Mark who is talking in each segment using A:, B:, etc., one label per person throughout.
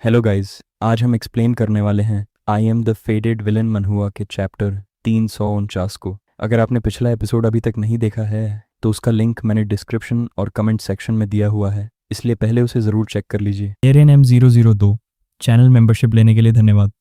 A: Hello guys. आज हम explain करने वाले हैं I am the faded villain manhua के चैप्टर 349 को। अगर आपने पिछला एपिसोड अभी तक नहीं देखा है तो उसका लिंक मैंने डिस्क्रिप्शन और कमेंट सेक्शन में दिया हुआ है, इसलिए पहले उसे ज़रूर चेक कर लीजिए।
B: ARNM002 चैनल मेंबरशिप लेने के लिए धन्यवाद।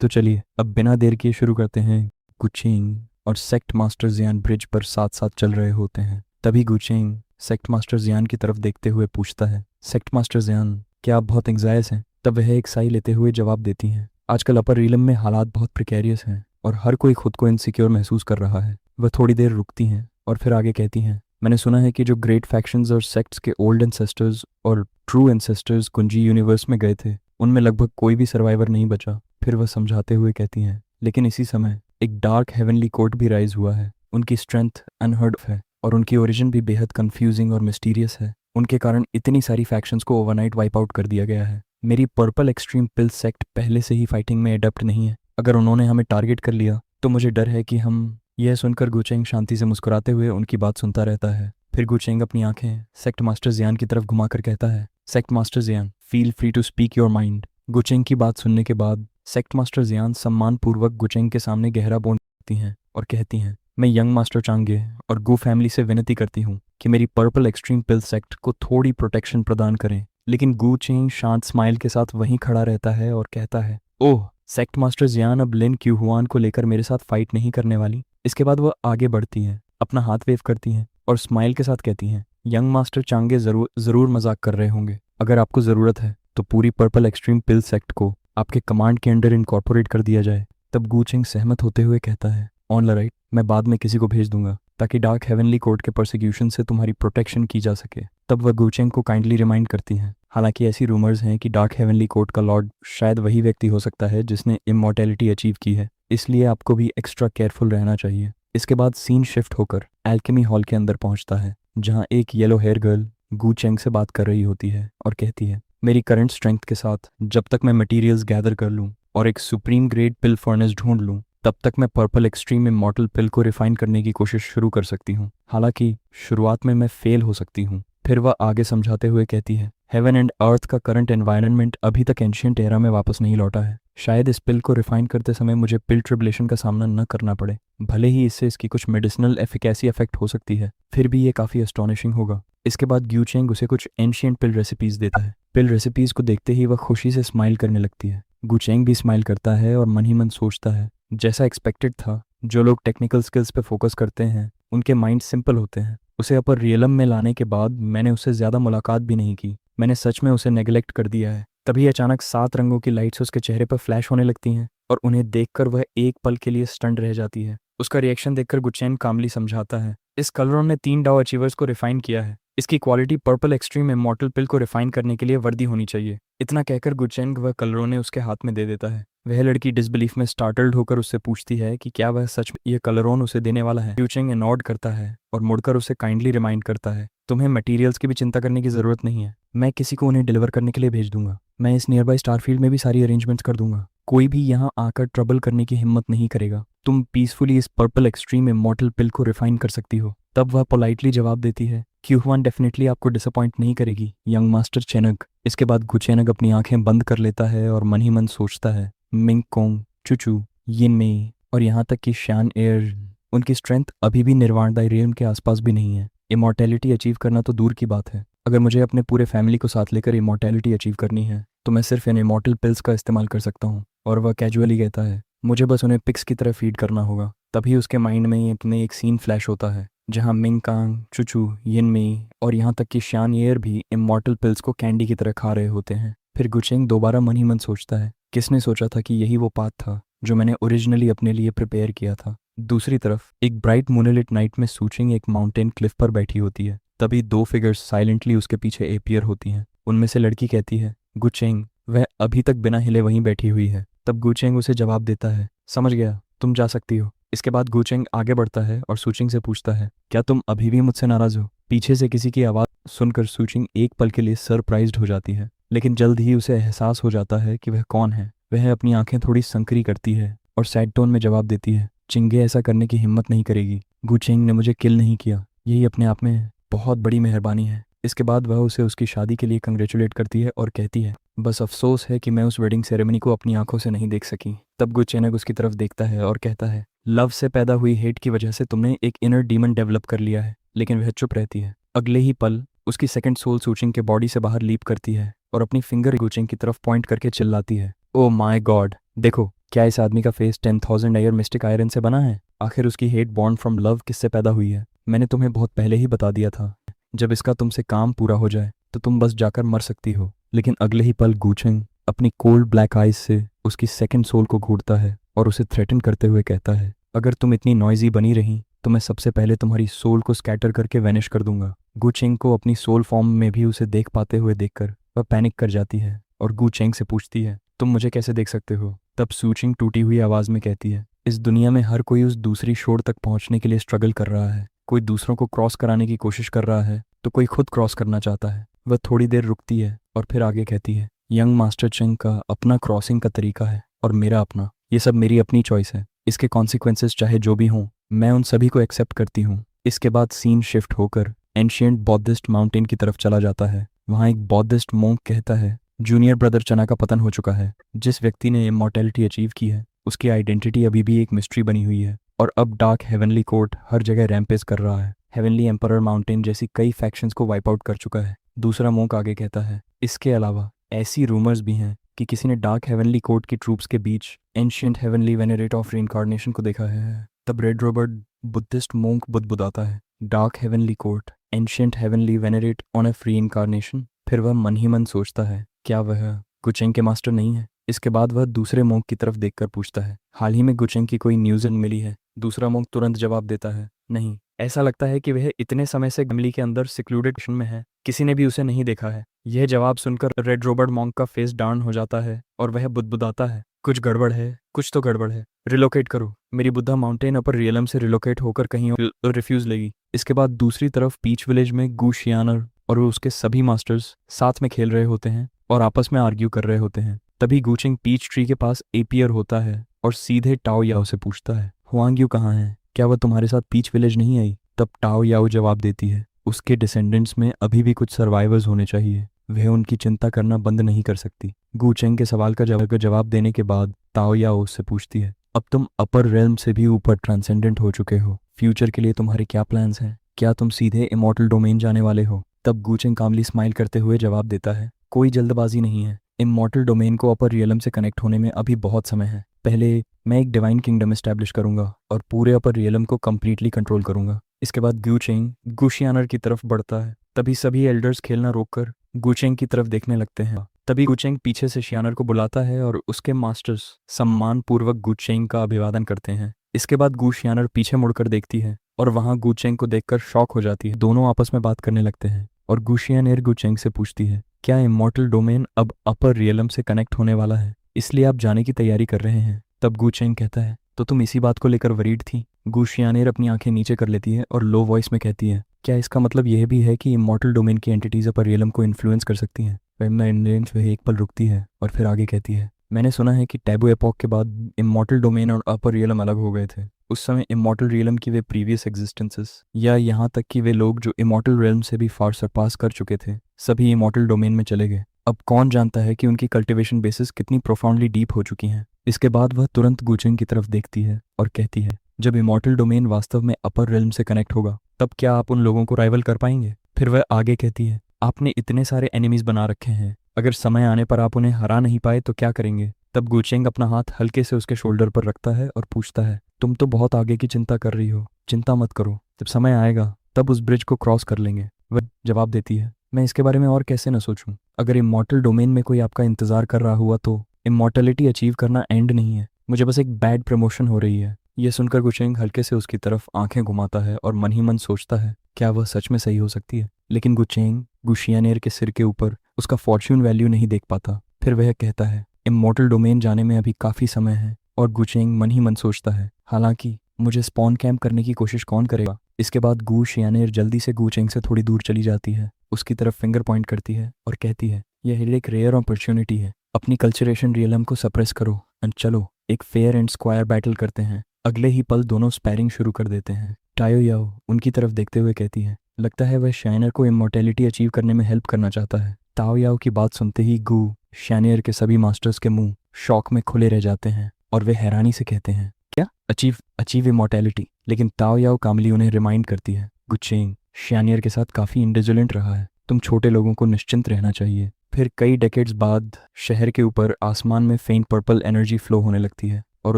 A: तो चलिए अब बिना देर किए शुरू करते हैं। गुचेंग और सेक्ट मास्टर जियान ब्रिज पर साथ साथ चल रहे होते हैं। तभी गुचेंग सेक्ट मास्टर जियान की तरफ देखते हुए पूछता है, सेक्ट मास्टर जियान, क्या आप बहुत एंग्जायस हैं? तब वह एक साई लेते हुए जवाब देती हैं, आजकल अपर रीलम में हालात बहुत प्रिकेरियस हैं और हर कोई खुद को इनसिक्योर महसूस कर रहा है। वह थोड़ी देर रुकती हैं और फिर आगे कहती हैं, मैंने सुना है कि जो ग्रेट फैक्शंस और सेक्ट्स के ओल्ड एंसेस्टर्स और ट्रू एंसेस्टर्स कुंजी यूनिवर्स में गए थे, उनमें लगभग कोई भी सर्वाइवर नहीं बचा। फिर वह समझाते हुए कहती हैं, लेकिन इसी समय एक डार्क हेवनली कोर्ट भी राइज हुआ है। उनकी स्ट्रेंथ अनहर्ड है और उनकी ओरिजिन भी बेहद कंफ्यूजिंग और मिस्टीरियस है। उनके कारण इतनी सारी फैक्शंस को ओवरनाइट वाइप आउट कर दिया गया है। मेरी पर्पल एक्सट्रीम पिल सेक्ट पहले से ही फाइटिंग में एडप्ट नहीं है। अगर उन्होंने हमें टारगेट कर लिया तो मुझे डर है कि हम। यह सुनकर गुचेंग शांति से मुस्कुराते हुए उनकी बात सुनता रहता है। फिर गुचेंग अपनी आंखें सेक्ट मास्टर जियान की तरफ घुमाकर कहता है, sect master Jian, feel free to speak your mind. Gucheng की बात सुनने के बाद सेक्ट मास्टर जियान सम्मानपूर्वक गुचेंग के सामने गहरा बौन करती हैं और कहती हैं, मैं यंग मास्टर चांगे और गो फैमिली से विनती करती हूँ कि मेरी पर्पल एक्सट्रीम पिल सेक्ट को थोड़ी प्रोटेक्शन प्रदान करें। लेकिन गू चेंग शांत स्माइल के साथ वहीं खड़ा रहता है और कहता है, ओह, सेक्ट मास्टर जियान अब लिन क्यूहुआन को लेकर मेरे साथ फाइट नहीं करने वाली। इसके बाद वह आगे बढ़ती हैं, अपना हाथ वेव करती हैं और स्माइल के साथ कहती हैं, यंग मास्टर चांगे जरूर मजाक कर रहे होंगे। अगर आपको ज़रूरत है तो पूरी पर्पल एक्सट्रीम पिल सेक्ट को आपके कमांड के अंडर इनकॉर्पोरेट कर दिया जाए। तब गूचेंग सहमत होते हुए कहता है, ऑन द राइट, मैं बाद में किसी को भेज दूंगा ताकि डार्क हेवनली कोर्ट के प्रोसिक्यूशन से तुम्हारी प्रोटेक्शन की जा सके। तब वह गूचेंग को काइंडली रिमाइंड करती हैं, हालांकि ऐसी रूमर्स हैं कि डार्क हेवनली कोर्ट का लॉर्ड शायद वही व्यक्ति हो सकता है जिसने इमॉर्टैलिटी अचीव की है, इसलिए आपको भी एक्स्ट्रा केयरफुल रहना चाहिए। इसके बाद सीन शिफ्ट होकर एल्केमी हॉल के अंदर पहुंचता है, जहां एक येलो हेयर गर्ल गूचेंग से बात कर रही होती है और कहती है, मेरी करंट स्ट्रेंथ के साथ जब तक मैं मटेरियल्स गैदर कर लूं और एक सुप्रीम ग्रेड पिल फर्नेस ढूंढ लूं, तब तक मैं पर्पल एक्सट्रीम इमॉर्टल पिल को रिफाइन करने की कोशिश शुरू कर सकती हूँ। हालांकि शुरुआत में मैं फेल हो सकती हूँ। फिर वह आगे समझाते हुए कहती है, हेवन एंड अर्थ का करंट एनवायरनमेंट अभी तक एंशियंट एरा में वापस नहीं लौटा है। शायद इस पिल को रिफाइन करते समय मुझे पिल ट्रिबुलेशन का सामना न करना पड़े। भले ही इससे इसकी कुछ मेडिसिनल एफिकेसी इफेक्ट हो सकती है, फिर भी ये काफ़ी एस्टॉनिशिंग होगा। इसके बाद ग्यूचेंग उसे कुछ एंशियंट पिल रेसिपीज देता है। पिल रेसिपीज को देखते ही वह खुशी से स्माइल करने लगती है। गुचेंग भी स्माइल करता है और मन ही मन सोचता है, जैसा एक्सपेक्टेड था, जो लोग टेक्निकल स्किल्स पे फोकस करते हैं उनके माइंड सिंपल होते हैं। उसे अपर रियलम में लाने के बाद मैंने उससे ज़्यादा मुलाकात भी नहीं की। मैंने सच में उसे नेग्लेक्ट कर दिया है। तभी अचानक 7 रंगों की लाइट्स उसके चेहरे पर फ्लैश होने लगती हैं और उन्हें देखकर वह एक पल के लिए स्टंड रह जाती है। उसका रिएक्शन देखकर गुचेंग कामली समझाता है, इस कलरों ने 3 डाओ अचीवर्स को रिफाइन किया है। इसकी क्वालिटी पर्पल एक्सट्रीम इमॉर्टल पिल को रिफाइन करने के लिए वर्दी होनी चाहिए। इतना कहकर गुचेंग वह कलरों ने उसके हाथ में दे देता है। वह लड़की डिसबिलीफ में स्टार्टल्ड होकर उससे पूछती है कि क्या वह सच में ये कलरोन उसे देने वाला है। गुचेंग नॉड करता है और मुड़कर उसे काइंडली रिमाइंड करता है, तुम्हें मटेरियल्स की भी चिंता करने की जरूरत नहीं है। मैं किसी को उन्हें डिलीवर करने के लिए भेज दूंगा। मैं इस नियर बाई स्टारफील्ड में भी सारी अरेंजमेंट्स कर दूंगा। कोई भी यहाँ आकर ट्रबल करने की हिम्मत नहीं करेगा। तुम पीसफुली इस पर्पल एक्सट्रीम इमॉर्टल पिल को रिफाइन कर सकती हो। तब वह पोलाइटली जवाब देती है, क्यूहुआन डेफिनेटली आपको डिसअपॉइंट नहीं करेगी, यंग मास्टर चेनग। इसके बाद गुचेनग अपनी आंखें बंद कर लेता है और मन ही मन सोचता है, मिंग कोंग, चुचू, यिन मेई और यहाँ तक कि शान एयर, उनकी स्ट्रेंथ अभी भी निर्वाण दायरेम के आसपास भी नहीं है। इमॉर्टैलिटी अचीव करना तो दूर की बात है। अगर मुझे अपने पूरे फैमिली को साथ लेकर इमॉर्टैलिटी अचीव करनी है तो मैं सिर्फ इन इमॉर्टल पिल्स का इस्तेमाल कर सकता हूँ। और वह कैजुअली कहता है, मुझे बस उन्हें पिक्स की तरह फीड करना होगा। तभी उसके माइंड में अपने एक सीन फ्लैश होता है जहाँ मिंग कांग, चुचू, यिन मेई और यहाँ तक कि शान एयर भी इमॉर्टल पिल्स को कैंडी की तरह खा रहे होते हैं। फिर गुचेंग दोबारा मन ही मन सोचता है, किसने सोचा था कि यही वो पाथ था जो मैंने ओरिजिनली अपने लिए प्रिपेयर किया था। दूसरी तरफ एक ब्राइट मूनलिट नाइट में सूचिंग एक माउंटेन क्लिफ पर बैठी होती है। तभी 2 फिगर्स साइलेंटली उसके पीछे अपीयर होती हैं। उनमें से लड़की कहती है, गुचेंग, वह अभी तक बिना हिले वहीं बैठी हुई है। तब गुचेंग उसे जवाब देता है, समझ गया, तुम जा सकती हो। इसके बाद गुचेंग आगे बढ़ता है और सूचिंग से पूछता है, क्या तुम अभी भी मुझसे नाराज हो? पीछे से किसी की आवाज़ सुनकर सूचिंग एक पल के लिए सरप्राइज्ड हो जाती है, लेकिन जल्द ही उसे एहसास हो जाता है कि वह कौन है। वह अपनी आंखें थोड़ी संकरी करती है और सैड टोन में जवाब देती है, चिंगे ऐसा करने की हिम्मत नहीं करेगी। गुचेंग ने मुझे किल नहीं किया, यही अपने आप में बहुत बड़ी मेहरबानी है। इसके बाद वह उसे उसकी शादी के लिए कंग्रेचुलेट करती है और कहती है, बस अफसोस है कि मैं उस वेडिंग सेरेमनी को अपनी आंखों से नहीं देख सकी। तब गुचेनक उसकी तरफ देखता है और कहता है, लव से पैदा हुई हेट की वजह से तुमने एक इनर डीमन डेवलप कर लिया है। लेकिन वह चुप रहती है। अगले ही पल उसकी सेकंड सोल सूचिंग के बॉडी से बाहर लीप करती है और अपनी फिंगर गुचिंग की तरफ पॉइंट करके चिल्लाती है, ओ माय गॉड, देखो क्या इस आदमी का फेस 10,000 एयर मिस्टिक आयरन से बना है। आखिर उसकी हेट बॉर्न फ्रॉम लव किससे पैदा हुई है? मैंने तुम्हें बहुत पहले ही बता दिया था। जब इसका तुमसे काम पूरा हो जाए तो तुम बस जाकर मर सकती हो। लेकिन अगले ही पल गुचिंग अपनी कोल्ड ब्लैक आइज से उसकी सेकंड सोल को घूरता है और उसे थ्रेटन करते हुए कहता है, अगर तुम इतनी नॉइजी बनी रही तो मैं सबसे पहले तुम्हारी सोल को स्कैटर करके वैनिश कर दूंगा। गुचेंग को अपनी सोल फॉर्म में भी उसे देख पाते हुए देखकर वह पैनिक कर जाती है और गुचेंग से पूछती है, तुम मुझे कैसे देख सकते हो? तब सूचिंग टूटी हुई आवाज में कहती है, इस दुनिया में हर कोई उस दूसरी शोर तक पहुंचने के लिए स्ट्रगल कर रहा है। कोई दूसरों को क्रॉस कराने की कोशिश कर रहा है तो कोई खुद क्रॉस करना चाहता है। वह थोड़ी देर रुकती है और फिर आगे कहती है, यंग मास्टर चेंग का अपना क्रॉसिंग का तरीका है और मेरा अपना। ये सब मेरी अपनी चॉइस है। इसके कॉन्सिक्वेंसेस चाहे जो भी हों, मैं उन सभी को एक्सेप्ट करती हूँ। इसके बाद सीन शिफ्ट होकर एंशिएंट बौद्धिस्ट माउंटेन की तरफ चला जाता है। वहाँ एक बौद्धिस्ट मोंक कहता है, जूनियर ब्रदर चना का पतन हो चुका है। जिस व्यक्ति ने इमॉर्टैलिटी अचीव की है उसकी आइडेंटिटी अभी भी एक मिस्ट्री बनी हुई है और अब डार्क हेवनली कोर्ट हर जगह रैम्पेज कर रहा है। हेवनली एम्परर माउंटेन जैसी कई फैक्शंस को वाइप आउट कर चुका है। दूसरा मोंक आगे कहता है, इसके अलावा ऐसी रूमर्स भी हैं कि किसी ने डार्क हेवनली कोर्ट की ट्रूप्स के बीच ancient heavenly venerate of reincarnation को देखा है। तब रेड रॉबर्ट बुद्धिस्ट मोंक बुदबुदाता है, dark heavenly court, ancient heavenly venerate on a free incarnation. फिर वह मन ही मन सोचता है, क्या वह गुचेंग के मास्टर नहीं है? इसके बाद वह दूसरे मोंक की तरफ देखकर पूछता है, हाल ही में गुचेंग की कोई न्यूज़ मिली है? दूसरा मोंक तुरंत जवाब देता है, नहीं, ऐसा लगता है कि वह इतने समय से गमली के अंदर सिक्लूडेड में है, किसी ने भी उसे नहीं देखा है। यह जवाब सुनकर रेड रॉबर्ट मोंक का फेस डाउन हो जाता है और वह बुदबुदाता है, कुछ गड़बड़ है, कुछ तो गड़बड़ है। रिलोकेट करो। मेरी बुद्धा माउंटेन अपर रियलम से रिलोकेट होकर कहीं और रिफ्यूज लेगी। इसके बाद दूसरी तरफ पीच विलेज में गू शियानर और उसके सभी मास्टर्स साथ में खेल रहे होते हैं और आपस में आर्ग्यू कर रहे होते हैं। तभी गुचिंग पीच ट्री के पास एपियर होता है और सीधे टाओ याओ से पूछता है, हुआंग यू कहाँ है? क्या वह तुम्हारे साथ पीच विलेज नहीं आई? तब टाओ याओ जवाब देती है, उसके डिसेंडेंट्स में अभी भी कुछ सर्वाइवर्स होने चाहिए, वह उनकी चिंता करना बंद नहीं कर सकती। गुचेंग के सवाल का जवाब देने के बाद ताओ याओ उससे पूछती है, अब तुम अपर रेल्म से भी ऊपर ट्रांसेंडेंट हो चुके हो, फ्यूचर के लिए तुम्हारे क्या प्लान्स हैं? क्या तुम सीधे इमॉर्टल डोमेन जाने वाले हो? तब गुचेंग कामली स्माइल करते हुए जवाब देता है, कोई जल्दबाजी नहीं है। इमॉर्टल डोमेन को अपर रियलम से कनेक्ट होने में अभी बहुत समय है। पहले मैं एक डिवाइन किंगडम एस्टैब्लिश करूंगा और पूरे अपर रियलम को कंप्लीटली कंट्रोल करूंगा। इसके बाद गुचेंग गुशियानर की तरफ बढ़ता है। तभी सभी एल्डर्स खेलना रोककर गुचेंग की तरफ देखने लगते हैं। तभी गुचेंग पीछे से शियानर को बुलाता है और उसके मास्टर्स सम्मानपूर्वक गुचेंग का अभिवादन करते हैं। इसके बाद गु शियानर पीछे मुड़कर देखती है और वहां गुचेंग को देखकर शॉक हो जाती है। दोनों आपस में बात करने लगते हैं और गुशियानर गुचेंग से पूछती है, क्या इमॉर्टल डोमेन अब अपर रियलम से कनेक्ट होने वाला है, इसलिए आप जाने की तैयारी कर रहे हैं? तब गुचेंग कहता है, तो तुम इसी बात को लेकर वरीड थी? गुशियानर अपनी आंखें नीचे कर लेती है और लो वॉइस में कहती है, क्या इसका मतलब यह भी है कि इमॉर्टल डोमेन की एंटिटीज अपर रियलम को इन्फ्लुएंस कर सकती हैं? वह एक पल रुकती है और फिर आगे कहती है, मैंने सुना है कि टैबू एपॉक के बाद इमॉर्टल डोमेन और अपर रियलम अलग हो गए थे। उस समय इमॉर्टल रियलम की वे प्रीवियस एग्जिस्टेंसेस या यहाँ तक कि वे लोग जो इमॉर्टल रियलम से भी फार सरपास कर चुके थे, सभी इमॉर्टल डोमेन में चले गए। अब कौन जानता है कि उनकी कल्टिवेशन बेसिस कितनी प्रोफाउंडली डीप हो चुकी हैं। इसके बाद वह तुरंत गुचेंग की तरफ देखती है और कहती है, जब इमॉर्टल डोमेन वास्तव में अपर रियलम से कनेक्ट होगा तब क्या आप उन लोगों को राइवल कर पाएंगे? फिर वह आगे कहती है, आपने इतने सारे एनिमीज बना रखे हैं, अगर समय आने पर आप उन्हें हरा नहीं पाए तो क्या करेंगे? तब गुचेंग अपना हाथ हल्के से उसके शोल्डर पर रखता है और पूछता है, तुम तो बहुत आगे की चिंता कर रही हो, चिंता मत करो, जब समय आएगा तब उस ब्रिज को क्रॉस कर लेंगे। वह जवाब देती है, मैं इसके बारे में और कैसे न सोचूं? अगर इमॉर्टल डोमेन में कोई आपका इंतजार कर रहा हुआ तो इमॉर्टलिटी अचीव करना एंड नहीं है, मुझे बस एक बैड प्रमोशन हो रही है। यह सुनकर गुचेंग हल्के से उसकी तरफ आंखें घुमाता है और मन ही मन सोचता है, क्या वह सच में सही हो सकती है? लेकिन गुचेंग गुशियानेर के सिर के ऊपर उसका फॉर्च्यून वैल्यू नहीं देख पाता। फिर वह कहता है, इमॉर्टल डोमेन जाने में अभी काफ़ी समय है। और गुचेंग मन ही मन सोचता है, हालांकि मुझे स्पॉन कैंप करने की कोशिश कौन करेगा? इसके बाद गु शियानेर जल्दी से गुचेंग से थोड़ी दूर चली जाती है, उसकी तरफ फिंगर पॉइंट करती है और कहती है, यह एक रेयर अपॉर्चुनिटी है, अपनी कल्चरेशन रियलम को सप्रेस करो एंड चलो एक फेयर एंड स्क्वायर बैटल करते हैं। अगले ही पल दोनों स्पैरिंग शुरू कर देते हैं। टायो याओ उनकी तरफ देखते हुए कहती है, लगता है वह शाइनर को इमॉर्टैलिटी अचीव करने में हेल्प करना चाहता है। ताओ याओ की बात सुनते ही गू, शाइनर के सभी मास्टर्स के मुंह शॉक में खुले रह जाते हैं और वे हैरानी से कहते हैं, क्या अचीव अचीव इमॉर्टैलिटी? लेकिन ताओ याओ कामली उन्हें रिमाइंड करती है, गुचेंग शाइनर के साथ काफ़ी इंडिजुलेंट रहा है, तुम छोटे लोगों को निश्चिंत रहना चाहिए। फिर कई डेकेड्स बाद शहर के ऊपर आसमान में फेंट पर्पल एनर्जी फ्लो होने लगती है और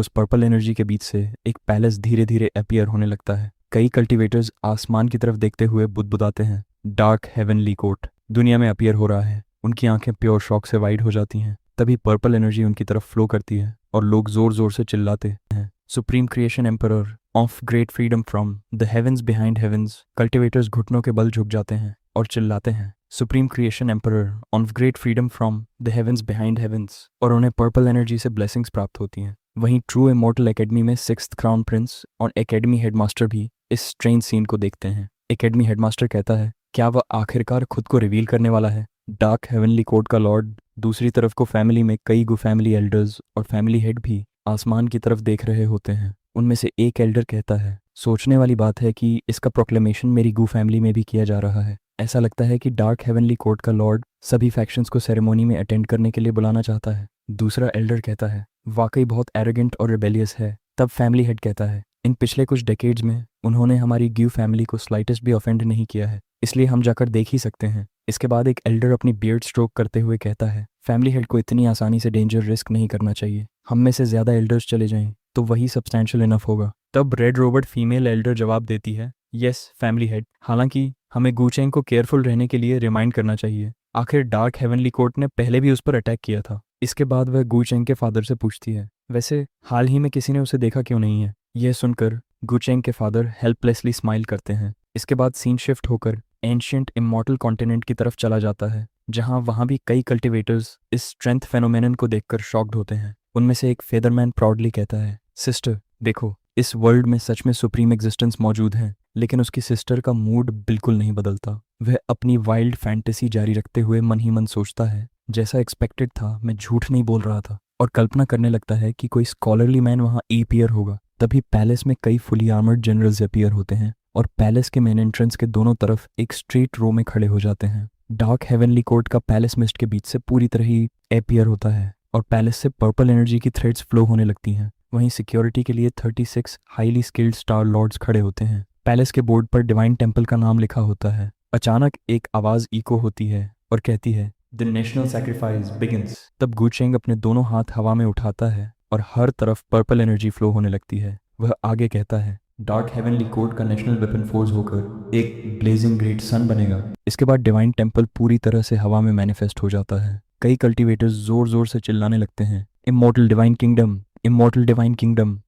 A: उस पर्पल एनर्जी के बीच से एक पैलेस धीरे धीरे अपीयर होने लगता है। कई कल्टीवेटर्स आसमान की तरफ देखते हुए बुदबुदाते हैं, डार्क हेवनली कोर्ट दुनिया में अपीयर हो रहा है। उनकी आंखें प्योर शॉक से वाइड हो जाती हैं। तभी पर्पल एनर्जी उनकी तरफ फ्लो करती है और लोग जोर जोर से चिल्लाते हैं, supreme creation emperor of great freedom from the heavens behind heavens. Cultivators घुटनों के बल झुक जाते हैं और चिल्लाते हैं, supreme creation emperor of great freedom from the heavens behind heavens, और उन्हें पर्पल एनर्जी से ब्लेसिंग्स प्राप्त होती हैं। वहीं ट्रू इमॉर्टल एकेडमी में सिक्स्थ क्राउन प्रिंस और एकेडमी हेडमास्टर भी इस स्ट्रेंज सीन को देखते हैं। एकेडमी हेडमास्टर कहता है, क्या वह आखिरकार खुद को रिवील करने वाला है? डार्क हेवनली कोर्ट का लॉर्ड दूसरी तरफ को फैमिली में कई गु फैमिली एल्डर्स और फैमिली हेड भी आसमान की तरफ देख रहे होते हैं। उनमें से एक एल्डर कहता है, सोचने वाली बात है कि इसका प्रोक्लेमेशन मेरी गु फैमिली में भी किया जा रहा है। ऐसा लगता है कि डार्क हेवनली कोर्ट का लॉर्ड सभी फैक्शंस को सेरेमोनी में अटेंड करने के लिए बुलाना चाहता है। दूसरा एल्डर कहता है, वाकई बहुत एरोगेंट और रिबेलियस है। तब फैमिली हेड कहता है, इन पिछले कुछ डेकेड्स में उन्होंने हमारी ग्यू फैमिली को स्लाइटेस्ट भी ऑफेंड नहीं किया है, इसलिए हम जाकर देख ही सकते हैं। इसके बाद एक एल्डर अपनी बियर्ड स्ट्रोक करते हुए कहता है, फैमिली हेड को इतनी आसानी से डेंजर रिस्क नहीं करना चाहिए। हम में से ज़्यादा एल्डर्स चले जाएं तो वही सब्सटैंशियल इनफ होगा। तब रेड रोबर्ट फीमेल एल्डर जवाब देती है, यस फैमिली हेड, हालांकि हमें गूचेंग को केयरफुल रहने के लिए रिमाइंड करना चाहिए। आखिर डार्क हेवनली कोर्ट ने पहले भी उस पर अटैक किया था। इसके बाद वह गूचेंग के फादर से पूछती है, वैसे हाल ही में किसी ने उसे देखा क्यों नहीं है? यह सुनकर गूचेंग के फादर हेल्पलेसली स्माइल करते हैं। इसके बाद सीन शिफ्ट होकर एंशियंट इमॉर्टल कॉन्टिनेंट की तरफ चला जाता है, जहां वहां भी कई कल्टीवेटर्स इस स्ट्रेंथ फेनोमेनन को देखकर शॉक्ड होते हैं। उनमें से एक फेदरमैन प्राउडली कहता है, सिस्टर देखो, इस वर्ल्ड में सच में सुप्रीम एग्जिस्टेंस मौजूद है। लेकिन उसकी सिस्टर का मूड बिल्कुल नहीं बदलता। वह अपनी वाइल्ड फैंटेसी जारी रखते हुए मन ही मन सोचता है, जैसा एक्सपेक्टेड था, मैं झूठ नहीं बोल रहा था, और कल्पना करने लगता है कि कोई स्कॉलरली मैन वहाँ अपीयर होगा। तभी पैलेस में कई फुली आर्मर्ड जनरल्स अपीयर होते हैं और पैलेस के मेन एंट्रेंस के दोनों तरफ एक स्ट्रेट रो में खड़े हो जाते हैं। डार्क हेवनली कोर्ट का पैलेस मिस्ट के बीच से पूरी तरह ही अपीयर होता है और पैलेस से पर्पल एनर्जी की थ्रेड्स फ्लो होने लगती हैं। वहीं सिक्योरिटी के लिए 36 हाईली स्किल्ड स्टार लॉर्ड्स खड़े होते हैं। पैलेस के बोर्ड पर डिवाइन टेम्पल का नाम लिखा होता है। अचानक एक आवाज़ इको होती है और कहती है, द नेशनल सैक्रिफाइस बिगिंस। तब गूचेंग अपने दोनों हाथ हवा में उठाता है और हर तरफ पर्पल एनर्जी फ्लो होने लगती है। वह आगे कहता है, डार्क हेवनली कोर्ट का नेशनल वेपन फोर्स होकर एक ब्लेजिंग ग्रेट सन बनेगा। इसके बाद डिवाइन टेम्पल पूरी तरह से हवा में मैनिफेस्ट हो जाता है। कई कल्टीवेटर्स जोर जोर से चिल्लाने लगते हैं, immortal divine kingdom, immortal divine kingdom.